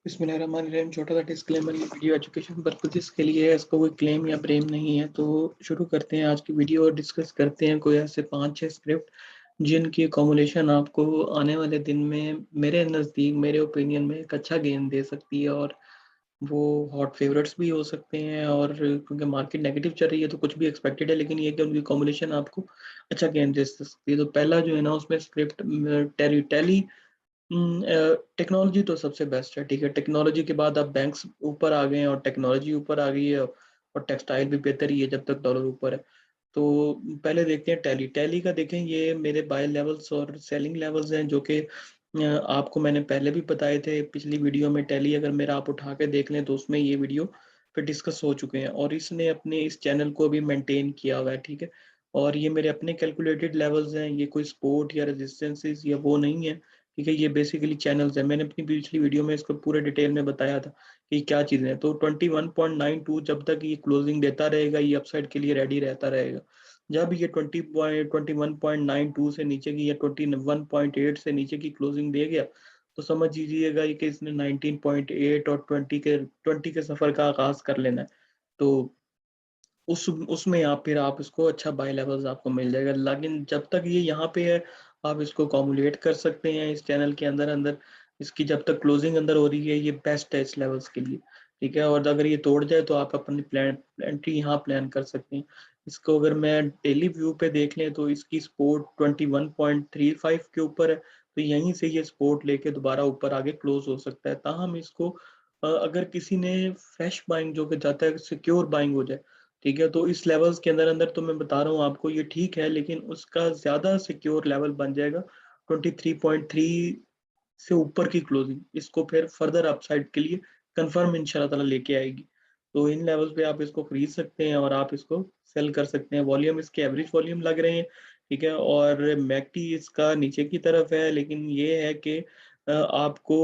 बिस्मिल्लाहिर्रहमानिर्रहीम। छोटा सा डिस्क्लेमर, ये वीडियो एजुकेशन पर्पसेस के लिए है, इसका कोई क्लेम या ब्लेम नहीं है। तो शुरू करते हैं आज की वीडियो और डिस्कस करते हैं कोई ऐसे 5-6 स्क्रिप्ट जिनकी अकोमोलेशन आपको आने वाले दिन में मेरे नज़दीक, मेरे ओपिनियन में एक अच्छा गेन दे सकती है। और वो हॉट फेवरेट्स भी हो सकते हैं, और क्योंकि मार्केट नेगेटिव चल रही है तो कुछ भी एक्सपेक्टेड है, लेकिन ये कि उनकी अकोमोलेशन आपको अच्छा गेन दे सकती है। तो पहला जो है ना उसमें स्क्रिप्ट टैली टैली टेक्नोलॉजी तो सबसे बेस्ट है। ठीक है, टेक्नोलॉजी के बाद अब बैंक्स ऊपर आ गए हैं और टेक्नोलॉजी ऊपर आ गई है, और टेक्सटाइल भी बेहतर ही है जब तक डॉलर ऊपर है। तो पहले देखते हैं टैली टैली का। देखें, ये मेरे बाय लेवल्स और सेलिंग लेवल्स हैं जो कि आपको मैंने पहले भी बताए थे पिछली वीडियो में। टैली अगर मेरा आप उठा के देख लें तो उसमें ये वीडियो पे डिस्कस हो चुके हैं, और इसने अपने इस चैनल को भी मेंटेन किया हुआ है। ठीक है, और ये मेरे अपने कैलकुलेटेड लेवल्स हैं, ये कोई सपोर्ट या रेजिस्टेंसेस या वो नहीं है। ठीक है, ये बेसिकली चैनल्स है। मैंने अपनी पिछली वीडियो में इसको पूरे डिटेल में बताया था कि क्या चीज़ें हैं। तो 21.92 जब तक ये क्लोजिंग देता रहेगा, ये अपसाइड के लिए रेडी रहता रहेगा। जब ये 21.92 से नीचे की या 21.8 से नीचे की क्लोजिंग दे गया तो समझ लीजिएगा कि इसने 19.8 और 20 के सफर का आगाज कर लेना है। तो उसमें आप इसको अच्छा बाय लेवल्स आपको मिल जाएगा। लेकिन जब तक ये यहाँ पे है, आप इसको कॉमुलेट कर सकते हैं इस चैनल के अंदर अंदर। इसकी जब तक क्लोजिंग अंदर हो रही है, ये बेस्ट है इस लेवल्स के लिए। ठीक है, और अगर ये तोड़ जाए तो आप अपनी प्लान एंट्री यहाँ प्लान कर सकते हैं। इसको अगर मैं डेली व्यू पे देख लें तो इसकी सपोर्ट 21.35 के ऊपर है, तो यहीं से ये सपोर्ट लेके दोबारा ऊपर आगे क्लोज हो सकता है। ताहम इसको अगर किसी ने फ्रेश बाइंग जो कि जाता है सिक्योर बाइंग हो जाए, ठीक है, तो इस लेवल्स के अंदर अंदर तो मैं बता रहा हूँ आपको ये ठीक है, लेकिन उसका ज्यादा सिक्योर लेवल बन जाएगा 23.3 से ऊपर की क्लोजिंग इसको फिर फर्दर अपसाइड के लिए कंफर्म इंशाल्लाह ताला लेके आएगी। तो इन लेवल्स पे आप इसको खरीद सकते हैं और आप इसको सेल कर सकते हैं। वॉल्यूम इसके एवरेज वॉल्यूम लग रहे हैं। ठीक है, और मैकटी इसका नीचे की तरफ है, लेकिन ये है कि आपको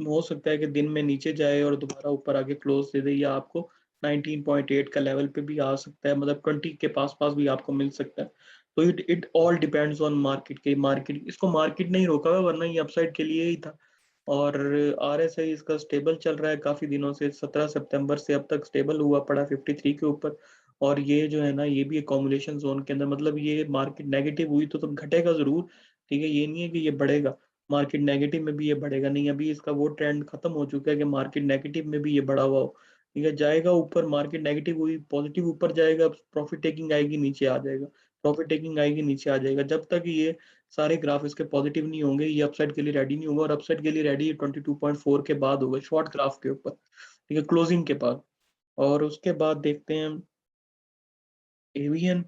हो सकता है कि दिन में नीचे जाए और दोबारा ऊपर आके क्लोज दे दे, या आपको 19.8 का लेवल पे भी आ सकता है, मतलब 20 के पास पास भी आपको मिल सकता है। तो it all depends on market के। मार्केट इसको मार्केट नहीं रोका हुआ, वरना ये अपसाइड के लिए ही था। और आरएसआई इसका स्टेबल चल रहा है काफी दिनों से, 17 सितंबर से अब तक स्टेबल हुआ पड़ा 53 के ऊपर। और ये जो है ना, ये भी अकोमोलेशन जोन के अंदर, मतलब ये मार्केट नेगेटिव हुई तो घटेगा जरूर। ठीक है, ये नहीं है कि ये बढ़ेगा। मार्केट नेगेटिव में भी ये बढ़ेगा नहीं, अभी इसका वो ट्रेंड खत्म हो चुका है कि मार्केट नेगेटिव में भी ये बढ़ा हुआ हो। ठीक है, जाएगा ऊपर, मार्केट नेगेटिव हुई पॉजिटिव ऊपर जाएगा, प्रॉफिट टेकिंग आएगी नीचे आ जाएगा, प्रॉफिट टेकिंग आएगी नीचे आ जाएगा। जब तक ये सारे ग्राफ इसके पॉजिटिव नहीं होंगे, ये अपसाइड के लिए रेडी नहीं होगा। और अपसाइड के लिए रेडी 22.4 के बाद होगा, शॉर्ट ग्राफ के ऊपर। ठीक है, क्लोजिंग के बाद। और उसके बाद देखते हैं एवियन।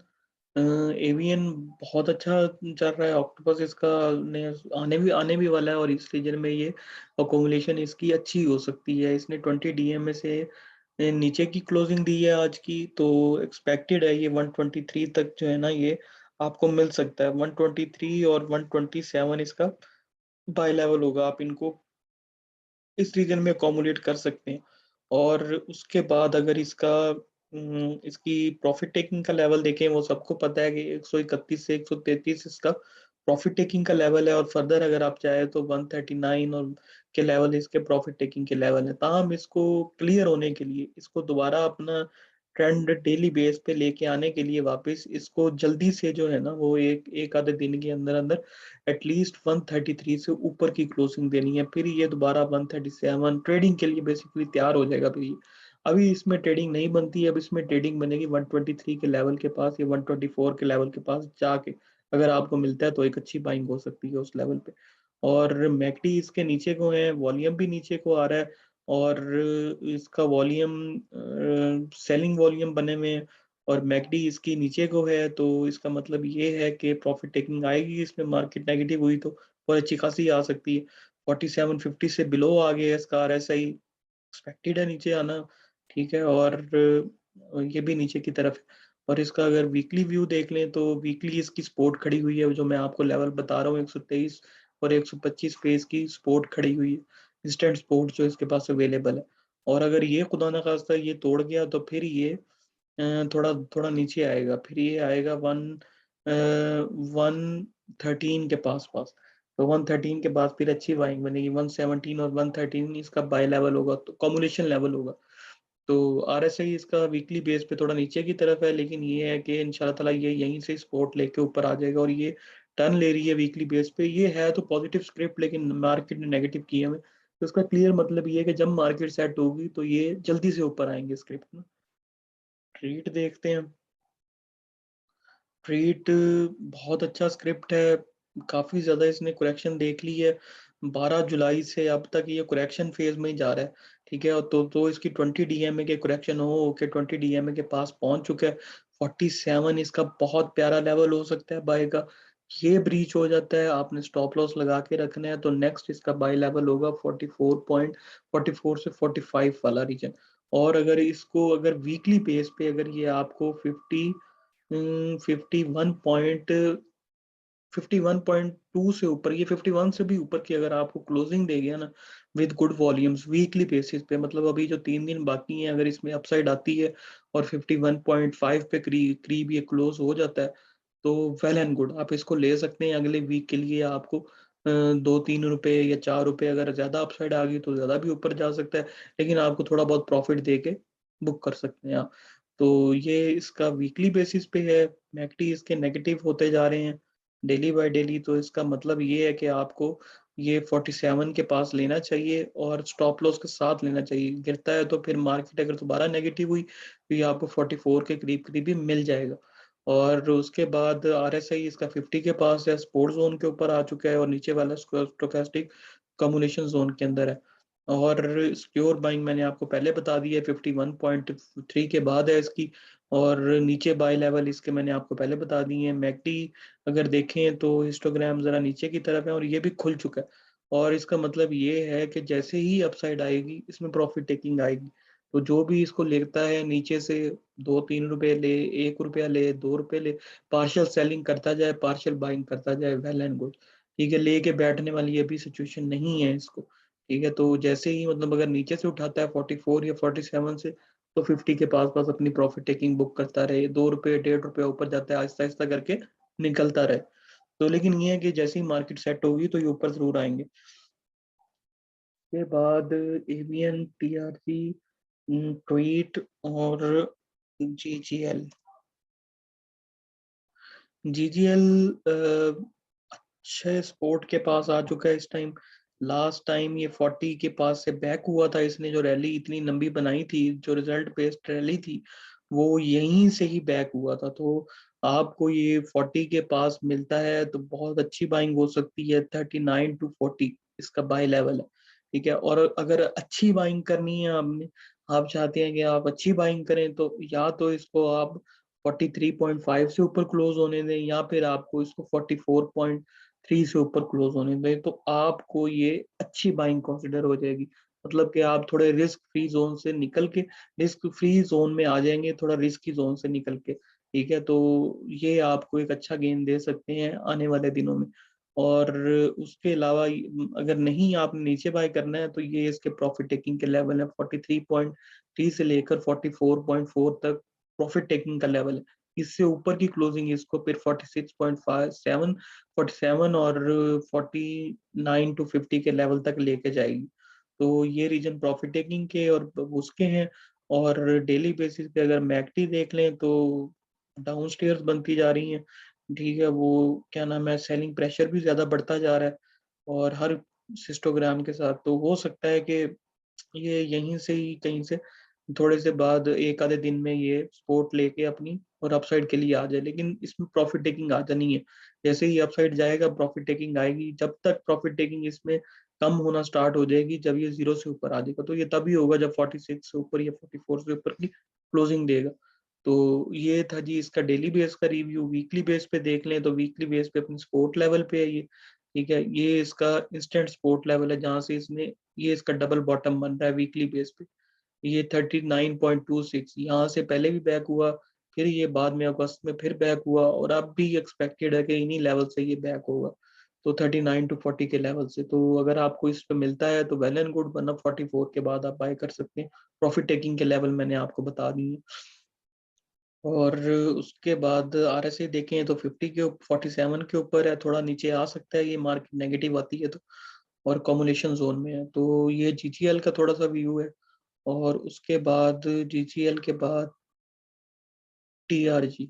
एवियन बहुत अच्छा चल रहा है। ऑक्टोपस इसका ने आने भी वाला है, और इस रीजन में ये अकोमुलेशन इसकी अच्छी हो सकती है। इसने 20 डीएमए से नीचे की क्लोजिंग दी है आज की, तो एक्सपेक्टेड है ये 123 तक जो है ना ये आपको मिल सकता है। 123 और 127 इसका बाय लेवल होगा, आप इनको इस रीजन में अकोमोडेट कर सकते हैं। और उसके बाद अगर इसकी प्रॉफिट टेकिंग का लेवल देखें, वो सबको पता है कि 131 से 133 इसका प्रॉफिट टेकिंग का लेवल है। और फर्दर अगर आप चाहे तो 139 और के लेवल इसके प्रॉफिट टेकिंग के लेवल है। ताहम इसको क्लियर होने के लिए, इसको दोबारा अपना ट्रेंड डेली बेस पे लेके आने के लिए वापस इसको जल्दी से जो है ना, वो एक एक आधे दिन के अंदर अंदर एटलीस्ट 133 से ऊपर की क्लोजिंग देनी है। फिर ये दोबारा 137 ट्रेडिंग के लिए बेसिकली तैयार हो जाएगा। फिर ये अभी इसमें ट्रेडिंग नहीं बनती है, अब इसमें ट्रेडिंग बनेगी 123 के लेवल के पास या 124 के लेवल के पास जाके। अगर आपको मिलता है तो एक अच्छी बाइंग हो सकती है उस लेवल पे। और मैकडी इसके नीचे को है, वॉल्यूम भी नीचे को आ रहा है, और इसका वॉल्यूम सेलिंग वॉल्यूम बने हुए हैं, और मैकडी इसकी नीचे को है। तो इसका मतलब ये है कि प्रॉफिट टेकिंग आएगी इसमें, मार्केट नेगेटिव हुई तो और अच्छी खासी आ सकती है। 4750 से बिलो आ गया इसका आरएसआई, एक्सपेक्टेड है नीचे आना। ठीक है, और ये भी नीचे की तरफ है। और इसका अगर वीकली व्यू देख लें तो वीकली इसकी सपोर्ट खड़ी हुई है, जो मैं आपको लेवल बता रहा हूँ 123 और 125 पे इसकी सपोर्ट खड़ी हुई है, इंस्टेंट सपोर्ट जो इसके पास अवेलेबल है। और अगर ये खुदा ना खास्ता ये तोड़ गया तो फिर ये थोड़ा थोड़ा नीचे आएगा, फिर ये आएगा 113 के पास पास। तो 113 के बाद फिर अच्छी बाइंग बनेगी, 117 और 113 इसका बाय लेवल होगा, तो कॉम्बिनेशन लेवल होगा। तो RSI इसका वीकली बेस पे थोड़ा नीचे की तरफ है, लेकिन ये है कि इंशाल्लाह ताला ये यहीं से सपोर्ट लेके ऊपर आ जाएगा, और ये टर्न ले रही है वीकली बेस पे। ये है तो पॉजिटिव स्क्रिप्ट, लेकिन मार्केट ने नेगेटिव किया है, तो इसका क्लियर मतलब ये है कि जब मार्केट सेट होगी तो ये जल्दी से ऊपर आएंगे स्क्रिप्ट में। ट्रीट देखते हैं। ट्रीट बहुत अच्छा स्क्रिप्ट है, काफी ज्यादा इसने करेक्शन देख ली है। 12 जुलाई से अब तक ये करेक्शन फेज में ही जा रहा है, ठीक है। और तो इसकी 20 DMA के करेक्शन हो के 20 DMA के पास पहुंच चुका है। 47 इसका बहुत प्यारा लेवल हो सकता है बाय का। ये ब्रीच हो जाता है, आपने स्टॉप लॉस लगा के रखना है, तो नेक्स्ट इसका बाय लेवल होगा 44 से 45 वाला रीजन। और अगर इसको अगर वीकली बेस पे अगर ये आपको 51.2 से ऊपर, ये 51 से भी ऊपर की अगर आपको क्लोजिंग दे गया ना with good volumes weekly basis पे, मतलब अभी जो 3 दिन बाकी हैं, अगर इसमें अपसाइड आती है और 51.5 पे करीब ये क्लोज हो जाता है, तो वेल एंड गुड, आप इसको ले सकते हैं अगले वीक के लिए। आपको 2-3 रुपए या 4 रुपए अगर ज्यादा अपसाइड आ गई तो ज्यादा भी ऊपर जा सकता है, लेकिन आपको थोड़ा बहुत प्रॉफिट दे के बुक कर सकते हैं आप। तो ये इसका वीकली बेसिस पे है। मैकडी इसके नेगेटिव होते जा रहे हैं डेली बाय डेली, तो इसका मतलब ये है कि आपको ये 47 के पास लेना चाहिए और स्टॉप लॉस के साथ लेना चाहिए। गिरता है तो फिर मार्केट अगर दोबारा नेगेटिव हुई तो ये आपको 44 के करीब करीब ही मिल जाएगा। और उसके बाद RSI इसका 50 के पास है, स्पोर्ट जोन के ऊपर आ चुका है, और नीचे वाला स्टोकेस्टिक कम्युनिकेशन जोन के अंदर है। और सिक्योर बाइंग मैंने आपको पहले बता दी है, 51.3 के बाद है इसकी। और नीचे बाय लेवल इसके मैंने आपको पहले बता दिए हैं। मैकडी अगर देखें तो हिस्टोग्राम जरा नीचे की तरफ है और ये भी खुल चुका है, और इसका मतलब ये है कि जैसे ही अपसाइड आएगी इसमें प्रॉफिट टेकिंग आएगी। तो जो भी इसको लेता है नीचे से 2-3 रुपए ले, 1 रुपया ले, 2 रुपए ले, पार्शियल सेलिंग करता जाए, पार्शियल बाइंग करता जाए, वेल एंड गुड, ठीक है। लेके बैठने वाली अभी सिचुएशन नहीं है इसको, ठीक है। तो जैसे ही मतलब अगर नीचे से उठाता है 44 या 47 से, तो 50 के पास पास अपनी प्रॉफिट टेकिंग बुक करता रहे, 2 रुपए 1.5 रुपए ऊपर जाता है, आहिस्ता आहिस्ता करके निकलता रहे। तो लेकिन ये है कि जैसे ही मार्केट सेट होगी तो ये ऊपर जरूर आएंगे। के बाद ABN, TRC, ट्वीट और GGL। GGL अच्छे स्पोर्ट के पास आ चुका है इस टाइम। लास्ट टाइम ये 40 के पास से बैक हुआ था, इसने जो रैली इतनी लंबी बनाई थी, जो रिजल्ट बेस्ड रैली थी, वो यहीं से ही बैक हुआ था। तो आपको ये 40 के पास मिलता है तो बहुत अच्छी बाइंग हो सकती है। 39 to 40 इसका बाय लेवल है, ठीक है। और अगर अच्छी बाइंग करनी है आपने, आप चाहते हैं कि आप अच्छी बाइंग करें, तो या तो इसको आप 43.5 से ऊपर क्लोज होने दें, या फिर आपको इसको 44.3 से ऊपर क्लोज होने दें, तो आपको ये अच्छी बाइंग कंसिडर हो जाएगी। मतलब कि आप थोड़े रिस्क फ्री जोन से निकल के रिस्क फ्री जोन में आ जाएंगे, थोड़ा रिस्की जोन से निकल के, ठीक है। तो ये आपको एक अच्छा गेन दे सकते हैं आने वाले दिनों में। और उसके अलावा अगर नहीं आपने नीचे बाय करना है, तो ये इसके प्रॉफिट टेकिंग के लेवल है 43.3 से लेकर 44.4 तक प्रॉफिट टेकिंग का लेवल है। इससे ऊपर की क्लोजिंग इसको फिर 46.57 और 49 to 50 के लेवल तक लेके जाएगी। तो ये रीजन प्रॉफिट टेकिंग के और उसके हैं। और डेली बेसिस पे अगर मैकडी देख लें तो डाउन स्टेयर्स बनती जा रही हैं, ठीक है। वो क्या नाम है, सेलिंग प्रेशर भी ज्यादा बढ़ता जा रहा है और हर सिस्टोग्राम के साथ। तो हो सकता है कि ये यहीं से ही कहीं से थोड़े से बाद एक आधे दिन में ये सपोर्ट लेके अपनी और अपसाइड के लिए आ जाए, लेकिन इसमें प्रॉफिट टेकिंग आ जानी है। जैसे ही अपसाइड जाएगा प्रॉफिट टेकिंग आएगी। जब तक प्रॉफिट टेकिंग इसमें कम होना स्टार्ट हो जाएगी, जब ये 0 से ऊपर आ जाएगा, तो ये तभी होगा जब 46 से ऊपर या 44 से ऊपर की क्लोजिंग देगा। तो ये था जी इसका डेली बेस का रिव्यू। वीकली बेस पे देख लें तो वीकली बेस पे अपनी सपोर्ट लेवल पे है ये, ठीक है। ये इसका इंस्टेंट सपोर्ट लेवल है जहां से इसने ये इसका डबल बॉटम बन रहा है वीकली बेस पे। ये 39.26 यहाँ से पहले भी बैक हुआ, फिर ये बाद में अगस्त में फिर बैक हुआ, और अब भी एक्सपेक्टेड है कि इन्हीं लेवल से ये बैक होगा, तो 39 to 40 के लेवल से। तो अगर आपको इस पे मिलता है तो वेल एंड गुड, वरना 44 के बाद आप बाय कर सकते हैं। प्रॉफिट टेकिंग के लेवल मैंने आपको बता दिए। और उसके बाद RSI देखें तो 50 के 47 के ऊपर है, थोड़ा नीचे आ सकता है ये मार्केट नेगेटिव आती है तो, और कॉम्बिनेशन जोन में है। तो ये GGL का थोड़ा सा व्यू है। और उसके बाद GGL के बाद TRG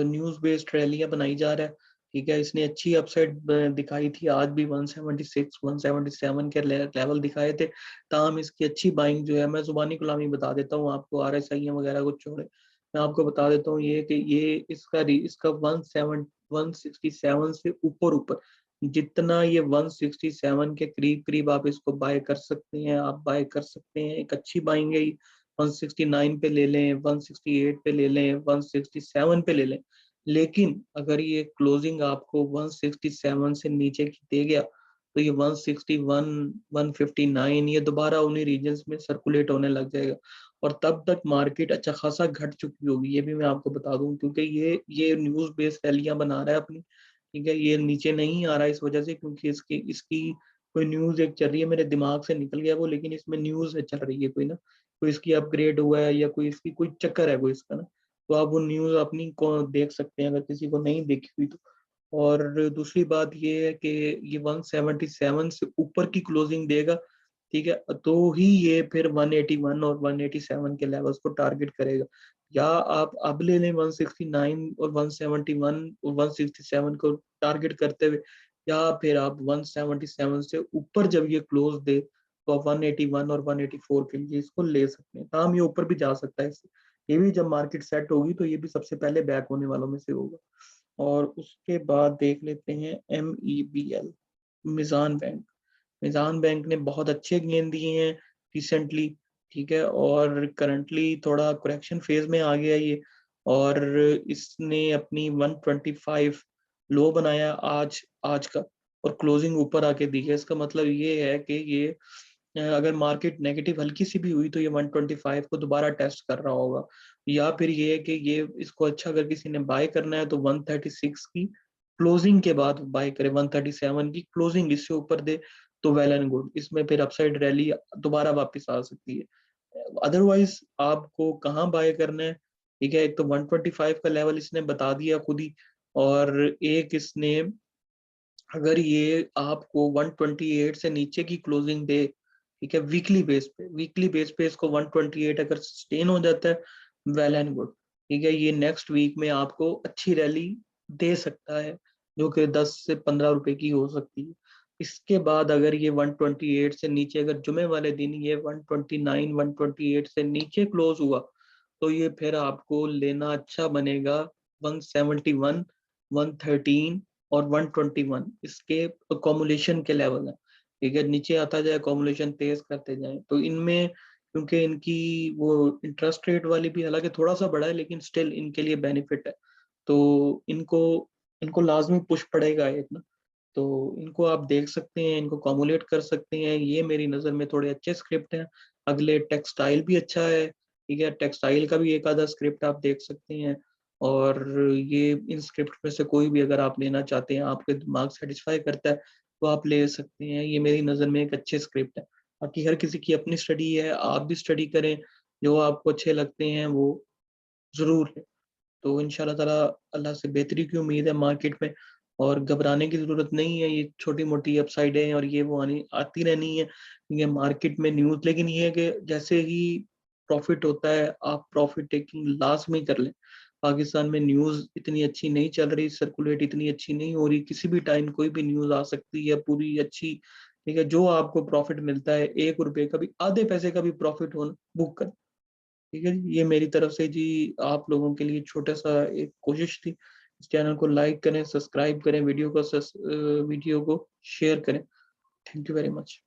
न्यूज बेस्ड रैलियां बनाई जा रहा है। ठीक है, इसने अच्छी अपसाइड दिखाई थी, आज भी 176 177 के लेवल दिखाए थे। ताहम इसकी अच्छी बाइंग जो है, मैं जुबानी गुलामी बता देता हूँ आपको, RSI वगैरह को छोड़े मैं आपको बता देता हूँ ये कि ये इसका 167 से ऊपर ऊपर जितना ये 167 के करीब करीब आप इसको बाय कर सकते हैं, आप बाय कर सकते हैं। एक अच्छी बाइंग है। 169 पे ले लें, 168 पे ले लें, 167 पे ले लें। लेकिन अगर ये क्लोजिंग आपको 167 से नीचे की दे गया तो ये 161 159 ये दोबारा उन्हीं रीजन्स में सर्कुलेट होने लग जाएगा। और तब तक मार्केट अच्छा खासा घट चुकी होगी, ये भी मैं आपको बता दूं, क्योंकि ये न्यूज बेस्ड रैलियां बना रहा है अपनी। ठीक है, ये नीचे नहीं आ रहा है इस वजह से क्योंकि इसकी इसकी कोई न्यूज एक चल रही है, मेरे दिमाग से निकल गया वो, लेकिन इसमें न्यूज है चल रही है कोई ना, कोई इसकी अपग्रेड हुआ है या कोई इसकी कोई चक्कर है कोई इसका ना। तो आप वो न्यूज अपनी को देख सकते हैं अगर किसी को नहीं देखी हुई तो। और दूसरी बात ये है कि ये 177 से ऊपर की क्लोजिंग देगा, ठीक है, तो ही ये फिर 181 और 187 के लेवल्स को टारगेट करेगा। या आप अब ले लें 169 और 171 और 167 को टारगेट करते हुए, या फिर आप 177 से ऊपर जब ये क्लोज दे तो आप 181 और 184 के लिए इसको ले सकते हैं। काम ये ऊपर भी जा सकता है इससे, ये भी जब मार्केट सेट होगी तो ये भी सबसे पहले बैक होने वालों में से होगा। और उसके बाद देख लेते हैं MEBL, मिजान बैंक। मिजान बैंक ने बहुत अच्छे गेन दिए हैं रिसेंटली। ठीक है, और करंटली थोड़ा करेक्शन फेज में आ गया ये। और इसने अपनी 125 लो बनाया आज आज का, और क्लोजिंग ऊपर आके दी है। इसका मतलब ये है कि ये अगर मार्केट नेगेटिव हल्की सी भी हुई तो ये 125 को दोबारा टेस्ट कर रहा होगा। या फिर ये है कि ये इसको अच्छा अगर किसी ने बाय करना है तो 136 की क्लोजिंग के बाद बाय करे, 137 की क्लोजिंग इससे ऊपर दे तो वेल एंड गुड, इसमें फिर अपसाइड रैली दोबारा वापस आ सकती है। अदरवाइज आपको कहाँ बाय करना है? ठीक है, एक तो 125 का लेवल इसने बता दिया खुद ही, और एक इसने अगर ये आपको 128 से नीचे की क्लोजिंग दे, ठीक है, वीकली बेस पे इसको 128 अगर सस्टेन हो जाता है, वेल एंड गुड। ठीक है, ये नेक्स्ट वीक में आपको अच्छी रैली दे सकता है, जो कि 10 से 15 रुपए की हो सकती है। इसके बाद अगर ये 128 से नीचे, अगर जुमे वाले दिन ये 129 128 से नीचे क्लोज हुआ तो ये फिर आपको लेना अच्छा बनेगा 171 113 और 121 इसके अकोमोलेशन के लेवल है। ठीक है, नीचे आता जाए अकोमोलेशन तेज करते जाए तो इनमें, क्योंकि इनकी वो इंटरेस्ट रेट वाली भी हालांकि थोड़ा सा बड़ा है लेकिन स्टिल इनके लिए बेनिफिट है। तो इनको इनको लाजमी पुश पड़ेगा एक ना। तो इनको आप देख सकते हैं, इनको कॉमुलेट कर सकते हैं, ये मेरी नज़र में थोड़े अच्छे स्क्रिप्ट हैं। अगले टेक्सटाइल भी अच्छा है। ठीक है, टेक्सटाइल का भी एक आधा स्क्रिप्ट आप देख सकते हैं। और ये इन स्क्रिप्ट में से कोई भी अगर आप लेना चाहते हैं, आपके दिमाग सेटिस्फाई करता है तो आप ले सकते हैं। ये मेरी नज़र में एक अच्छे स्क्रिप्ट है। बाकी हर किसी की अपनी स्टडी है, आप भी स्टडी करें, जो आपको अच्छे लगते हैं वो ज़रूर है। तो इंशाल्लाह ताला अल्लाह से बेहतरी की उम्मीद है मार्केट में, और घबराने की ज़रूरत नहीं है। ये छोटी-मोटी अपसाइडें और ये वो आनी आती रहनी है, ये मार्केट में न्यूज़। लेकिन ये है कि जैसे ही प्रॉफ़िट होता है, आप प्रॉफ़िट टेकिंग लाज़मी कर लें। पाकिस्तान में न्यूज़ इतनी अच्छी नहीं चल रही, सर्कुलेट इतनी अच्छी नहीं हो रही, किसी भी टाइम कोई भी न्यूज़ आ सकती है पूरी अच्छी। ठीक है, जो आपको प्रॉफ़िट मिलता है ₹1 का भी, आधे पैसे का भी प्रॉफ़िट हो ना, बुक कर। ठीक है जी, ये मेरी तरफ से जी आप लोगों के लिए छोटा-सा एक कोशिश थी। इस चैनल को लाइक करें, सब्सक्राइब करें, वीडियो को शेयर करें। Thank you very much.